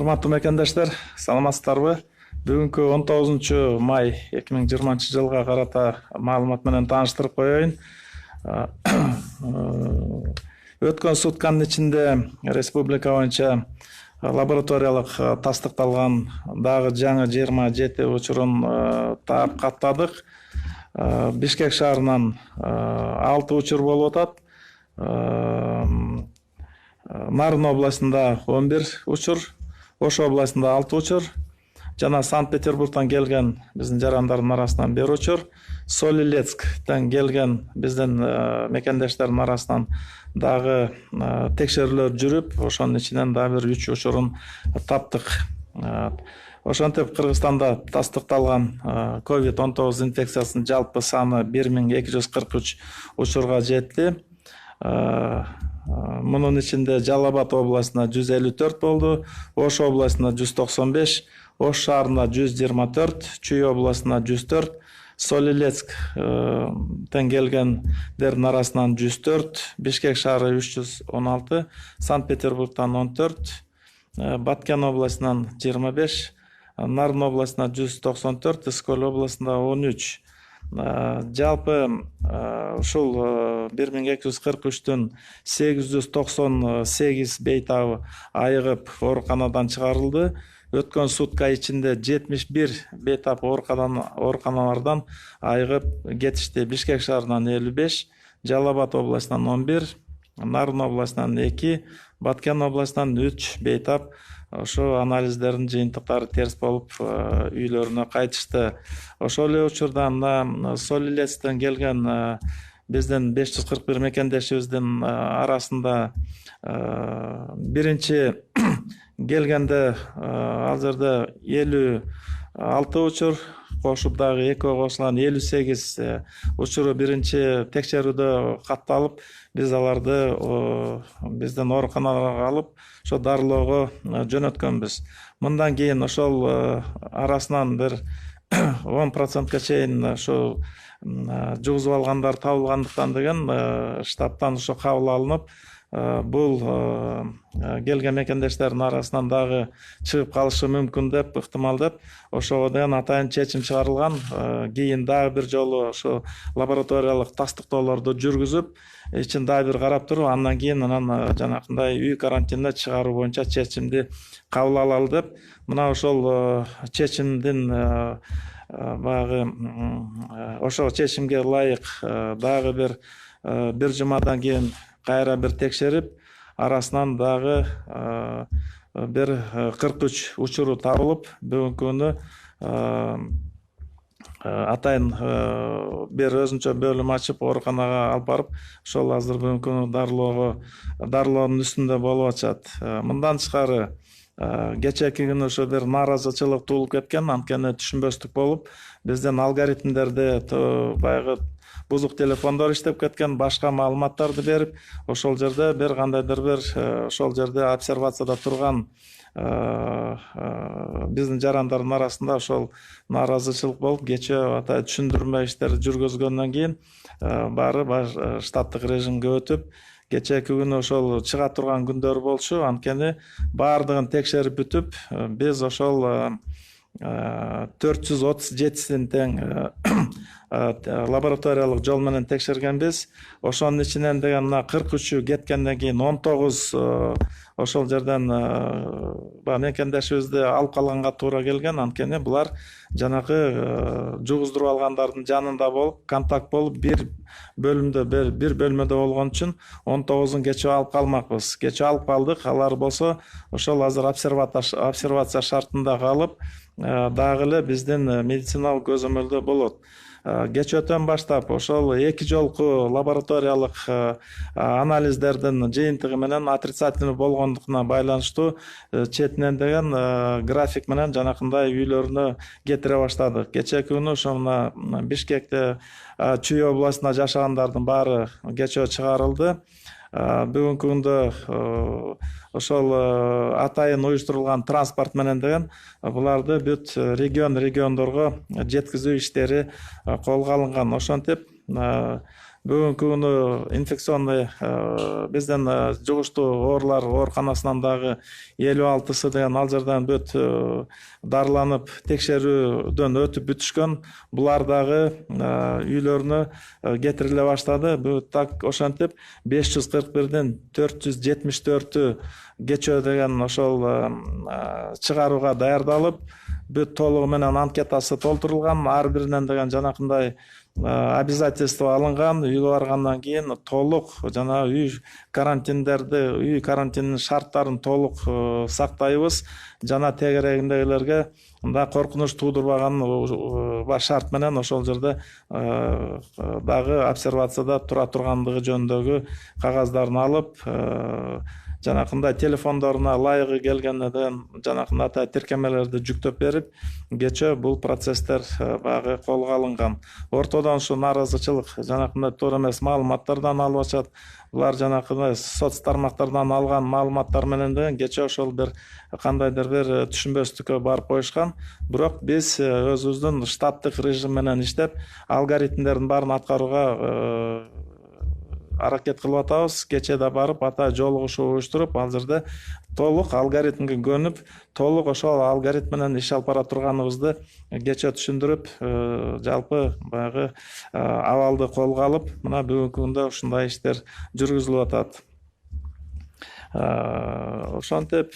Урматтуу мекендештер, саламатсыздарбы? Бүгүнкү 19 май 2020 жылга карата маалымат менен тааныштырып коеюн. Өткөн сутканын ичинде республика боюнча лабораториялык тастыкталган дагы жаңы 27 учурун таап каттадык. Бишкек шаарынан 6 учур болуп атат. Нарын областында 11 учур, Ош областында 6 учур, жана Санкт-Петербургдан келген биздин жарандардын арасынан 1 учур, Солилецктен келген биздин мекендештердин арасынан дагы текшерүүлөр жүрүп, ошонун ичинен дагы бир 3 учурун таптык. Ошентип Кыргызстанда тастыкталган COVID-19 инфекциясынын жалпы саны 1243 учурга жетти. Мунун ичинде Жалал Абад областында 154 болду, Ош областында 195, Ош шаарында 124, Чүй областында 104, Солилецктен келгендердин арасынан 104, Бишкек шаары 316, Санкт-Петербургдан 14, Баткен областынан 25, Нарын областында 194, Искөл областында 13. Жалпы ушул 1243-төн 898 бейтабы айыгып ооруканадан чыгарылды. Өткөн сутка ичинде 71 бейтап ооруканалардан айыгып кетишти. Бишкек шаарынан 55, Жалал Абад областынан 11, Нарын областынан 2, Баткен областынан 3 бейтап ошо анализдердин жыйынтыктары терс болуп үйлөрүнө кайтышты. Ошол эле учурда Солилецктен келген биздин 541 мекендешибиздин арасында биринчи келгенде ал жерде 56 учур, кошуп дагы экөө кошулган 58 учуру биринчи текшерүүдө катталып, биз аларды биздин ооруканаларга алып, ошо дарылоого жөнөткөнбүз. Мындан кийин ошол арасынан бир 10%ка чейин ошо жугузуп алгандар табылгандыктан деген штабтан ошо кабыл алынып, бул келген мекендештердин арасынан дагы чыгып калышы мүмкүн деп, ыктымал деп, ошого деген атайын чечим чыгарылган. Кийин дагы бир жолу ошо лабораториялык тастыктоолорду жүргүзүп, ичин дагы бир карап туруп, андан кийин анан жанакындай үй карантинине чыгаруу боюнча чечимди кабыл алалы деп, мына ошол чечимдин баягы ошол чечимге ылайык дагы бир жумадан кийин кайра бир текшерип, арасынан дагы бир 43 учуру табылып, бүгүнкү күнү атайын бир өзүнчө бөлүм ачып, ооруканага алып барып, ошол азыр бүгүнкү күнү дарылоонун үстүндө болуп атышат. Мындан тышкары кечээки күнү ошо бир нааразычылык туулуп кеткен, анткени түшүнбөстүк болуп, биздин алгоритмдерде баягы бузук телефондор иштеп кеткен, башка маалыматтарды берип, ошол жерде бир кандайдыр бир ошол жерде обсервацияда турган биздин жарандардын арасында ошол нааразычылык болуп, кечээ атай түшүндүрмө иштерди жүргүзгөндөн кийин баары штаттык режимге өтүп, кечээки күнү ошол чыга турган күндөрү болчу, анткени баардыгын текшерип бүтүп, биз ошол 437 тең лабораториялык жол менен текшергенбиз. Ошонун ичинен деген 43 кеткенден кийин 19 ошол жерден мекендешибизди алып калганга туура келген, анткени булар жанакы жугуздуруп алгандардын жанында болуп, контакт болуп, бир бөлмөдө болгон үчүн 19-ун кечээ алып калмакпыз. Кечээ алып калдык, алар болсо ошол азыр обсервация шартында калып, дагы эле биздин медициналык көзөмөлдө болот. Кечөөтөн баштап ошол 2 жолку лабораториялык анализдердин жыйынтыгы менен отрицательный болгондугуна байланыштуу четинен деген график менен жанакындай үйлөрүнө кетире баштадык. Кечээки күнү ошо мына Бишкекте Чүй областында жашагандардын баары кечөө чыгарылды. Бүгүнкү күндө ошол атайын уюштурулган транспорт менен деген буларды бүт региондорго жеткизүү иштери колго алынган. Ошентип бүгүнкү күнү инфекционный бизден жугуштуу оорулар ооруканасынан дагы 56-сы деген ал жерден бүт дарыланып текшерүүдөн өтүп бүтүшкөн. Булар дагы үйлөрүнө кетириле баштады. Бул так ошентип 541ден 474 кечөө деген ошол чыгарууга даярдалып, бүт толугу менен анкетасы толтурулган, ар биринен деген жанакындай обязательство алынган. Үйгө баргандан кийин толук жана үй карантининин шарттарын толук сактайбыз. Жана тегерегиндегилерге мындай коркунуч туудурбаган шарт менен ошол жерде дагы обсервацияда тура тургандыгы жөнүндөгү кагаздарын алып, жанакындай телефондоруна ылайыгы келгенден жанакындай тиркемелерди жүктөп берип, кечээ бул процесстер багы колго алынган. Ортодон ушу нааразычылык жанакындай туура эмес маалыматтардан алып атышат. Булар жанакындай соц тармактардан алган маалыматтар менен деген кечээ ошол бир кандайдыр бир түшүнбөстүккө барып коюшкан. Бирок биз өзүбүздүн штаттык режим менен иштеп, алгоритмдердин баарын аткарууга аракет кылып атабыз. Кечээ да барып ата жолугушуу уюштуруп, ал жерде толук алгоритмге көнүп, толук ошол алгоритм менен иш алып бара турганыбызды кечээ түшүндүрүп, жалпы баягы абалды колго алып, мына бүгүнкү күндө ушундай иштер жүргүзүлүп атат. Ошентип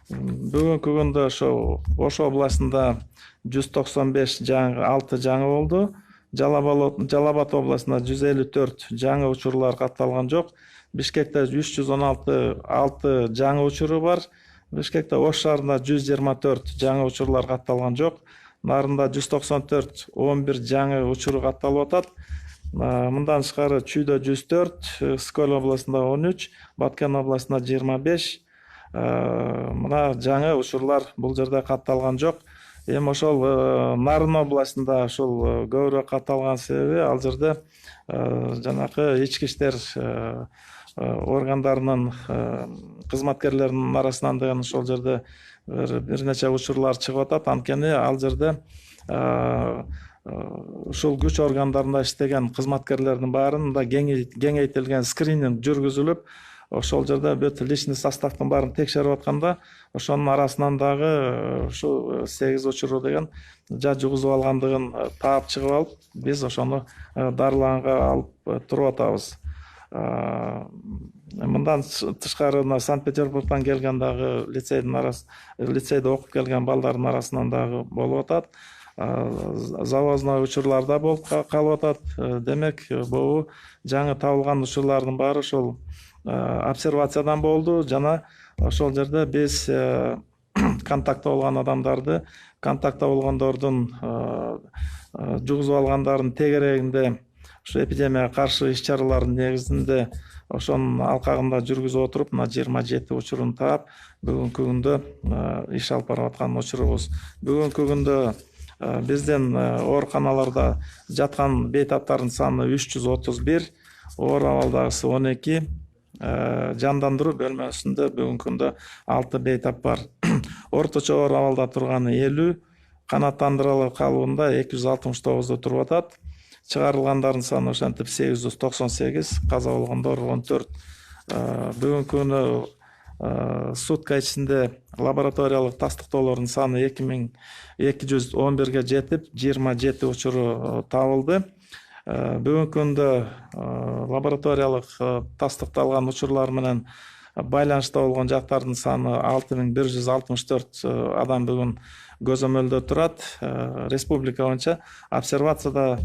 бүгүнкү күндө Ош областында 195 6 жаңы болду. Жалал-Абад областында 154 жаңы учурлар катталган жок. Бишкекте 316 жаңы учуру бар. Бишкекте Ош шаарында 124 жаңы учурлар катталган жок. Нарында 194 11 жаңы учуру катталып атат. Мындан тышкары Чүйдө 104, Скөл областында 13, Баткен областында 25. Мына жаңы учурлар бул жерде катталган жок. Эми ошол Нарын областында ошол көбүрөөк катталган себеби ал жерде жанакы ички иштер органдарынын кызматкерлеринин арасынан деген ошол жерде бир нече учурлар чыгып атат. Анткени ал жерде ушул күч органдарында иштеген кызматкерлердин баарында кеңейтилген скрининг жүргүзүлүп, ошол жерде бүт личный составдын баарын текшерип атканда, ошонун арасынан дагы ушу 8 учуру деген жугузуп алгандыгын таап чыгып алып, биз ошону дарылаганга алып туруп атабыз. Мындан тышкары Санкт-Петербургдан келген дагы лицейде окуп келген балдардын арасынан дагы болуп атат. Завозной учурларда болуп калып атат. Демек, бул жаңы табылган учурлардын баары ошол обсервациядан болду. Жана ошол жерде биз контактта болгон адамдарды, контактта болгондордун жугузуп алгандардын тегерегинде ушу эпидемияга каршы иш чаралардын негизинде ошонун алкагында жүргүзүп отуруп, мына 27 учурун таап, бүгүнкү күндө иш алып барып аткан учурубуз. Бүгүнкү күндө биздин ооруканаларда жаткан бейтаптардын саны 331, оор абалдагысы 12, жандандыруу бөлмөсүндө бүгүнкү күндө 6 бейтап бар. Орточо оор абалда турганы 50, канааттандырылып калуунда 269 туруп атат. Чыгарылгандардын саны ошентип 898, каза болгондор 14. Бүгүнкү күнү сутка ичинде лабораториялык тастыктоолордун саны 2211ге жетип, 27 учуру табылды. Бүгүнкү күндө лабораториялык тастыкталган учурлар менен байланышта болгон жактардын саны 6164 адам бүгүн көзөмөлдө турат. Республика боюнча обсервацияда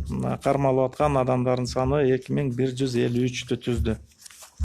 кармалып аткан адамдардын саны 2153 түздү.